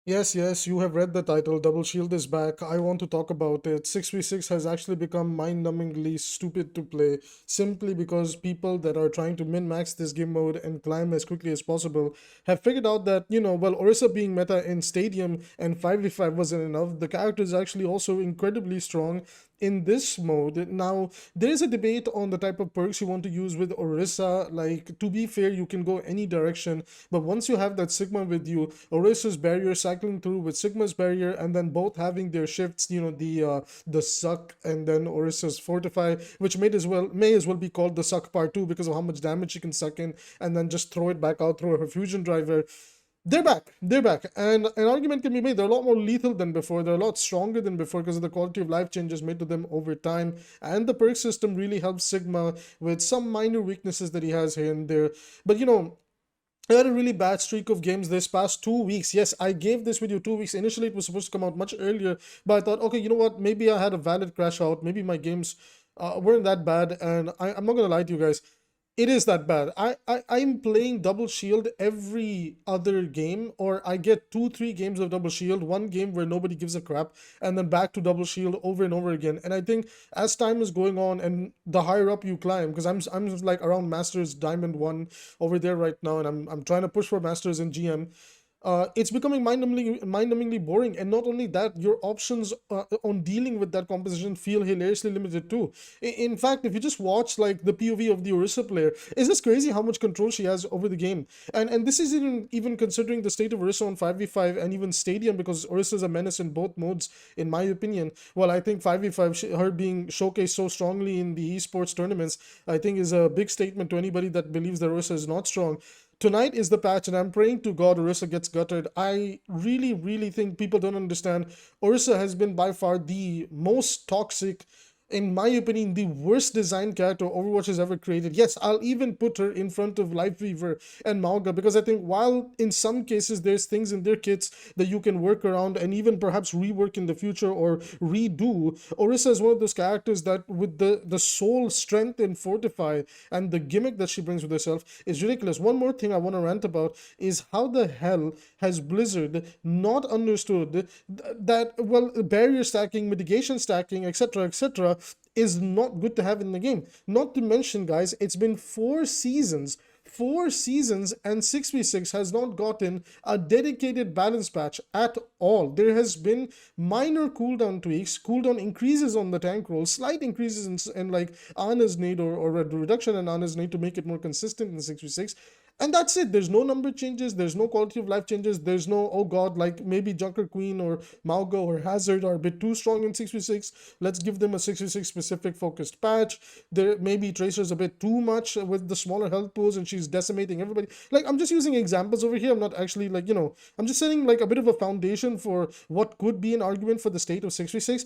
Yes, yes, you have read the title. Double Shield is back. I want to talk about it. 6v6 has actually become mind-numbingly stupid to play simply because people that are trying to min-max this game mode and climb as quickly as possible have figured out that, well, Orisa being meta in Stadium and 5v5 wasn't enough. The character is actually also incredibly strong in this mode. Now, there is a debate on the type of perks you want to use with Orisa. Like, to be fair, you can go any direction, but once you have that Sigma with you, Orisa's barrier cycling through with Sigma's barrier, and then both having their shifts, the suck and then Orisa's fortify, which may as well be called the suck part 2 because of how much damage she can suck in and then just throw it back out through her fusion driver. They're back. They're back. And an argument can be made. They're a lot more lethal than before. They're a lot stronger than before because of the quality of life changes made to them over time. And the perk system really helps Sigma with some minor weaknesses that he has here and there. But I had a really bad streak of games this past 2 weeks. Yes, I gave this video 2 weeks. Initially, it was supposed to come out much earlier, but I thought, okay, you know what? Maybe I had a valid crash out. Maybe my games weren't that bad. And I'm not going to lie to you guys. It is that bad. I'm playing double shield every other game, or I get 2-3 games of double shield, one game where nobody gives a crap, and then back to double shield over and over again. And I think as time is going on and the higher up you climb, because I'm like around Masters Diamond 1 over there right now, and I'm trying to push for Masters in GM. It's becoming mind-numbingly boring, and not only that, your options on dealing with that composition feel hilariously limited too. In fact, if you just watch like the POV of the Orisa player, it's just crazy how much control she has over the game. And this is even considering the state of Orisa on 5v5 and even Stadium, because Orisa is a menace in both modes, in my opinion. Well, I think 5v5, her being showcased so strongly in the esports tournaments, I think is a big statement to anybody that believes that Orisa is not strong. Tonight is the patch, and I'm praying to God Orisa gets gutted. I really, really think people don't understand. Orisa has been by far the most toxic, in my opinion, the worst designed character Overwatch has ever created. Yes, I'll even put her in front of Lifeweaver and 𝐒𝐈𝐓, because I think while in some cases there's things in their kits that you can work around and even perhaps rework in the future or redo, Orisa is one of those characters that with the soul strength and fortify and the gimmick that she brings with herself is ridiculous. One more thing I want to rant about is how the hell has Blizzard not understood that, well, barrier stacking, mitigation stacking, etc., etc., is not good to have in the game. Not to mention, guys, it's been 4 seasons. 4 seasons, and 6v6 has not gotten a dedicated balance patch at all. There has been minor cooldown tweaks, cooldown increases on the tank roll, slight increases in like Ana's nade or a reduction in Ana's nade to make it more consistent in 6v6. And that's it. There's no number changes. There's no quality of life changes. There's no, oh god, like maybe Junker Queen or 𝐒𝐈𝐓 or Hazard are a bit too strong in 6v6. Let's give them a 6v6 specific focused patch. There maybe Tracer's a bit too much with the smaller health pools and she's decimating everybody. Like, I'm just using examples over here. I'm not actually like, I'm just setting like a bit of a foundation for what could be an argument for the state of 6v6.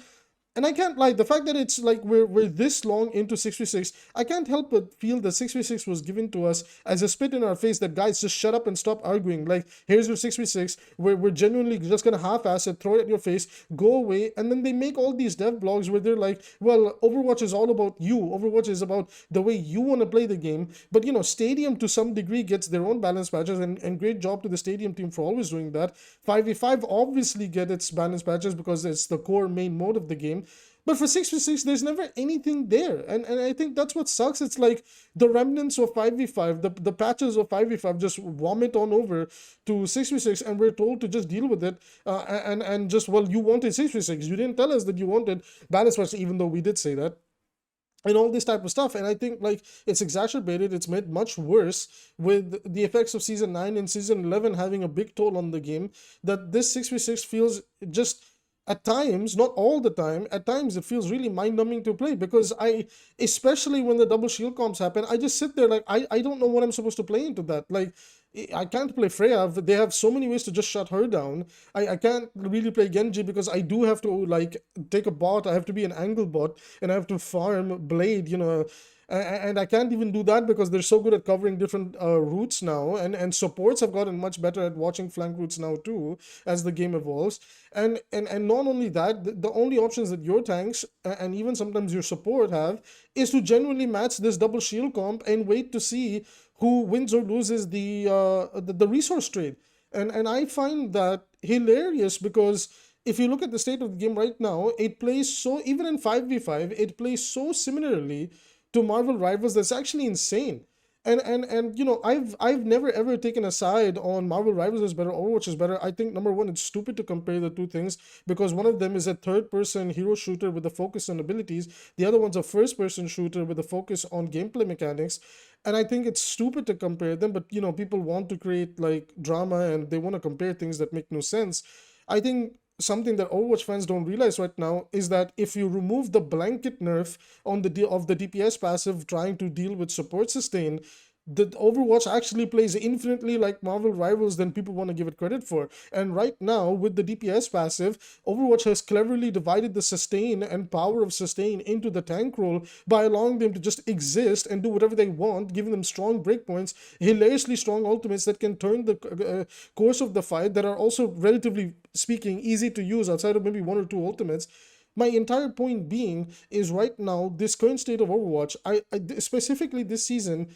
And I can't lie, the fact that it's like we're this long into 6v6, I can't help but feel that 6v6 was given to us as a spit in our face that, guys, just shut up and stop arguing. Like, here's your 6v6, we're genuinely just gonna half-ass it, throw it at your face, go away, and then they make all these dev blogs where they're like, well, Overwatch is all about you, Overwatch is about the way you want to play the game, but Stadium to some degree gets their own balance patches, and great job to the Stadium team for always doing that. 5v5 obviously get its balance patches because it's the core main mode of the game. But for 6v6, there's never anything there. And I think that's what sucks. It's like the remnants of 5v5, the patches of 5v5 just vomit on over to 6v6, and we're told to just deal with it. And just, well, you wanted 6v6. You didn't tell us that you wanted balance patches, even though we did say that. And all this type of stuff. And I think like it's exacerbated, it's made much worse with the effects of season 9 and season 11 having a big toll on the game, that this 6v6 feels just, at times, not all the time, at times it feels really mind-numbing to play, because especially when the double shield comps happen, I just sit there like, I don't know what I'm supposed to play into that. Like, I can't play Freya. They have so many ways to just shut her down. I can't really play Genji because I do have to like take a bot. I have to be an angle bot and I have to farm Blade, and I can't even do that because they're so good at covering different routes now, and supports have gotten much better at watching flank routes now too as the game evolves. And not only that, the only options that your tanks and even sometimes your support have is to genuinely match this double shield comp and wait to see who wins or loses the resource trade. And I find that hilarious because if you look at the state of the game right now, it plays so, even in 5v5, it plays so similarly to Marvel Rivals that's actually insane. And you know, I've never ever taken a side on Marvel Rivals is better, Overwatch is better. I think number one, it's stupid to compare the two things because one of them is a third-person hero shooter with a focus on abilities. The other one's a first-person shooter with a focus on gameplay mechanics. And I think it's stupid to compare them, but you know, people want to create like drama and they want to compare things that make no sense. I think something that Overwatch fans don't realize right now is that if you remove the blanket nerf on the DPS passive trying to deal with support sustain, the Overwatch actually plays infinitely like Marvel Rivals than people want to give it credit for. And right now, with the DPS passive, Overwatch has cleverly divided the sustain and power of sustain into the tank role by allowing them to just exist and do whatever they want, giving them strong breakpoints, hilariously strong ultimates that can turn the course of the fight, that are also, relatively speaking, easy to use outside of maybe one or two ultimates. My entire point being is right now, this current state of Overwatch, specifically this season,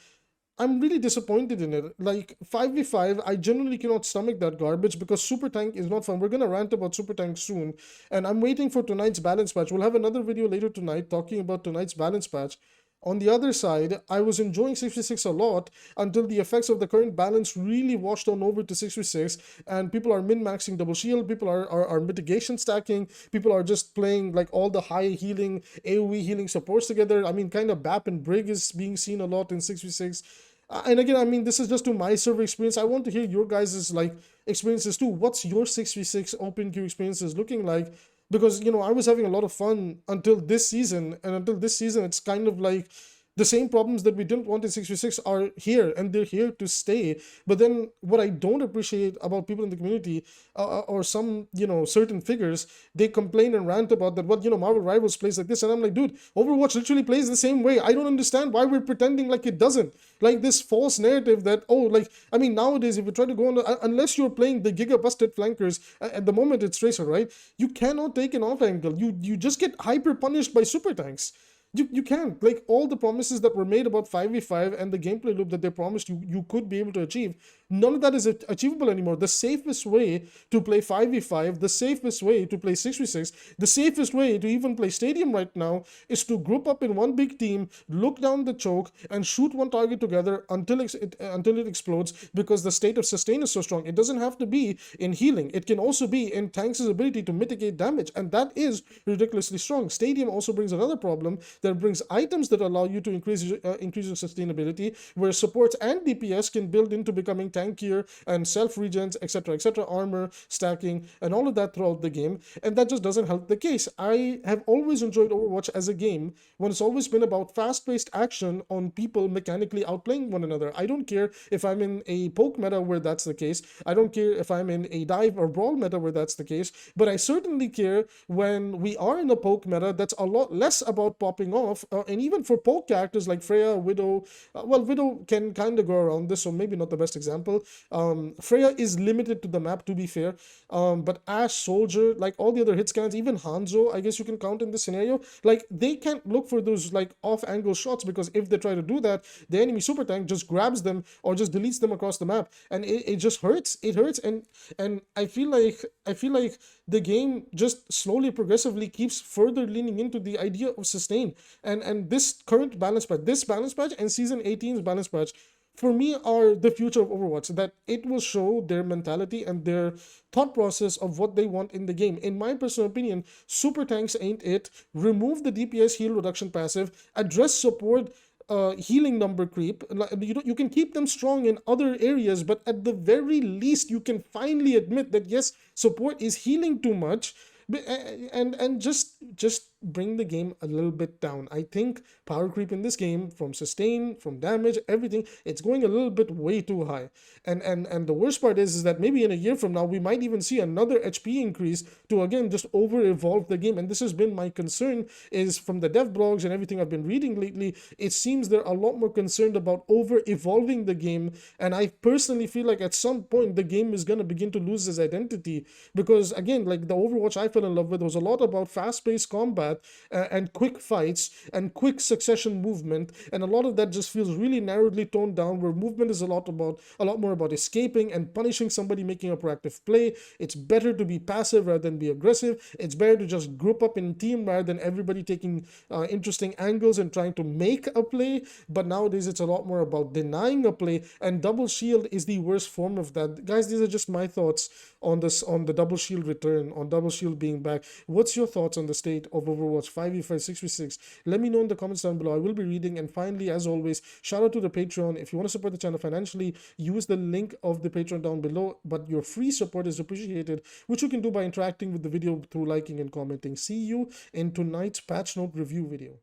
I'm really disappointed in it. Like 5v5, I generally cannot stomach that garbage because Super Tank is not fun. We're gonna rant about Super Tank soon, and I'm waiting for tonight's balance patch. We'll have another video later tonight talking about tonight's balance patch. On the other side, I was enjoying 6v6 a lot until the effects of the current balance really washed on over to 6v6, and people are min-maxing double shield, people are mitigation stacking, people are just playing like all the high healing, AoE healing supports together. I mean, kind of BAP and Brig is being seen a lot in 6v6. And again, I mean, this is just to my server experience. I want to hear your guys' like experiences too. What's your 6v6 open queue experiences looking like? Because, you know, I was having a lot of fun until this season, and until this season, it's kind of like the same problems that we didn't want in 6v6 are here, and they're here to stay. But then what I don't appreciate about people in the community, or some, you know, certain figures, they complain and rant about that, well, you know, Marvel Rivals plays like this. And I'm like, dude, Overwatch literally plays the same way. I don't understand why we're pretending like it doesn't. Like this false narrative that, oh, like, I mean, nowadays, if you try to go on, unless you're playing the Giga Busted flankers, at the moment it's Tracer, right? You cannot take an off angle. You just get hyper punished by super tanks. You can't. Like, all the promises that were made about 5v5 and the gameplay loop that they promised you could be able to achieve, none of that is achievable anymore. The safest way to play 5v5, the safest way to play 6v6, the safest way to even play Stadium right now is to group up in one big team, look down the choke, and shoot one target together until it explodes, because the state of sustain is so strong. It doesn't have to be in healing. It can also be in tanks' ability to mitigate damage, and that is ridiculously strong. Stadium also brings another problem that brings items that allow you to increase your sustainability, where supports and DPS can build into becoming tankier and self-regens, etc., armor, stacking, and all of that throughout the game, and that just doesn't help the case. I have always enjoyed Overwatch as a game when it's always been about fast-paced action on people mechanically outplaying one another. I don't care if I'm in a poke meta where that's the case. I don't care if I'm in a dive or brawl meta where that's the case, but I certainly care when we are in a poke meta that's a lot less about popping off, and even for poke characters like Freya, Widow, well, Widow can kind of go around this, so maybe not the best example. Freya is limited to the map, to be fair, but Ashe, Soldier, like all the other hit scans, even Hanzo, I guess you can count in this scenario, like they can't look for those like off-angle shots, because if they try to do that, the enemy super tank just grabs them or just deletes them across the map, and it just hurts. It hurts, and I feel like the game just slowly, progressively keeps further leaning into the idea of sustain, and this current balance patch and season 18's balance patch, for me, are the future of Overwatch. That it will show their mentality and their thought process of what they want in the game. In my personal opinion, super tanks ain't it. Remove the DPS heal reduction passive, address support healing number creep. You can keep them strong in other areas, but at the very least you can finally admit that yes, support is healing too much, and just bring the game a little bit down. I think power creep in this game, from sustain, from damage, everything, it's going a little bit way too high. And the worst part is that maybe in a year from now we might even see another HP increase to again just over evolve the game. And this has been my concern, is from the dev blogs and everything I've been reading lately, it seems they're a lot more concerned about over evolving the game. And I personally feel like at some point the game is going to begin to lose its identity, because again, like the Overwatch I fell in love with was a lot about fast-paced combat path, and quick fights and quick succession movement, and a lot of that just feels really narrowly toned down, where movement is a lot more about escaping and punishing somebody making a proactive play. It's better to be passive rather than be aggressive. It's better to just group up in team rather than everybody taking interesting angles and trying to make a play. But nowadays it's a lot more about denying a play, and double shield is the worst form of that. Guys, these are just my thoughts on the double shield return, on double shield being back. What's your thoughts on the state of Overwatch 5v5, 6v6? Let me know in the comments down below. I will be reading. And finally, as always, shout out to the Patreon. If you want to support the channel financially, use the link of the Patreon down below. But your free support is appreciated, which you can do by interacting with the video through liking and commenting. See you in tonight's patch note review video.